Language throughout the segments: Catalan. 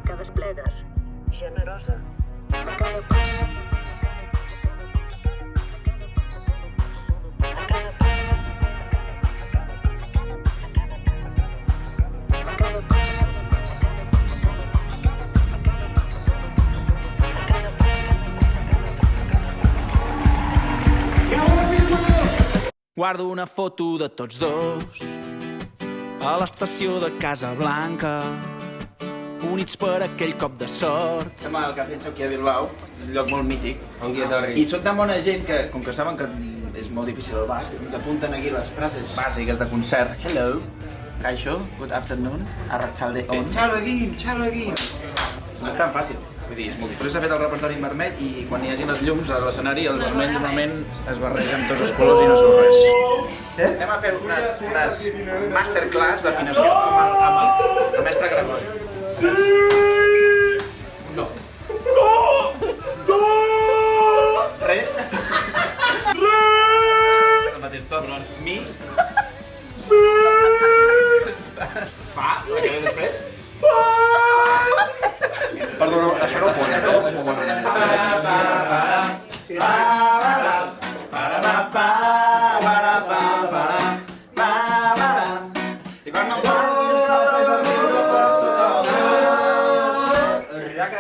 Que desplegues. Generosa. A cada pas. A cada pas. A cada pas. Guardo una foto de tots dos a l'estació de Casablanca, units per aquell cop de sort. Som al Cafè Xoqui a Bilbao, un lloc molt mític. I són tan bona gent que, com que saben que és molt difícil el basc, ens apunten aquí les frases bàsiques de concert. Hello, Kaixo, good afternoon, arratsalde on. Txalo egin! No és tan fàcil. Vull dir, és molt difícil. S'ha fet el repertori en vermell i quan hi hagi les llums a l'escenari el vermell normalment es barreja amb tots els colors i no es veu res. Anem a fer unes masterclass d'afinació amb el mestre Gregori. Sí! No. No! Res? Res! El mateix to, però mi. Fa, la que ve després. Perdó, això no ho pone, no? I quan no passis la presentació personal,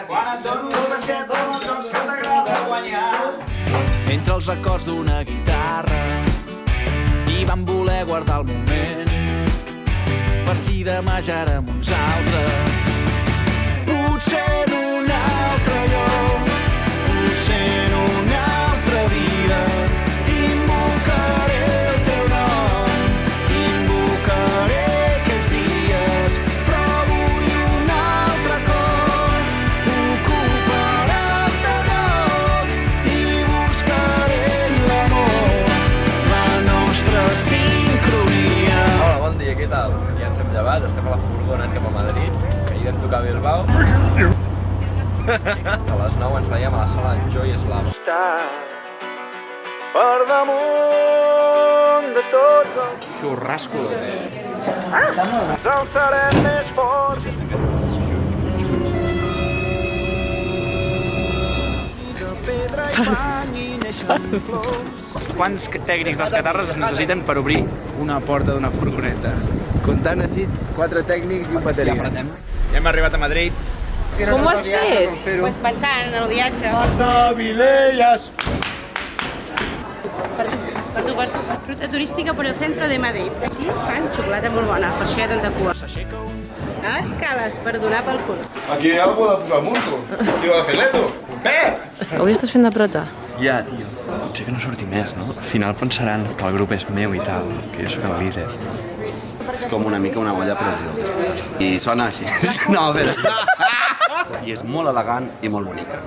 quan et dono un basquet com els jocs que t'agrada guanyar. Entre els acords d'una guitarra i vam voler guardar el moment per si demà ja érem uns altres. Potser en un altre lloc, potser en una altra vida, invocaré el teu nom, invocaré aquells dies, però avui un altre cos ocuparà el teu lloc i buscaré l'amor, la nostra sincronia. Hola, bon dia, què tal? Ja ens hem llevat, estem a la furgona anant cap a Madrid. Ahir vam tocar a Bilbao. A les 9 ens veiem a la sala Joy Slava. Per damunt de tots els xurrascos. Ens alçarem més fort. Quants tècnics dels catarres es necessiten per obrir una porta d'una furgoneta? Comptant així, 4 tècnics i un bateria. Ja hem arribat a Madrid. Com ho has fet? Pues pensant en el viatge. Per tu. Ruta turística por el centro de Madrid. Aquí fan xocolata molt bona, per això hi ha tanta cua. Escales per donar pel cul. Aquí hi ha algú de posar multo. Tio, de fer l'eto. Avui estàs fent de protza? Ja, tio. Potser que no surti més, no? Al final pensaran que el grup és meu i tal, que jo sóc el líder. És com una mica una olla a pressió, aquesta salsa. I sona així. No, a veure. I és molt elegant i molt bonica.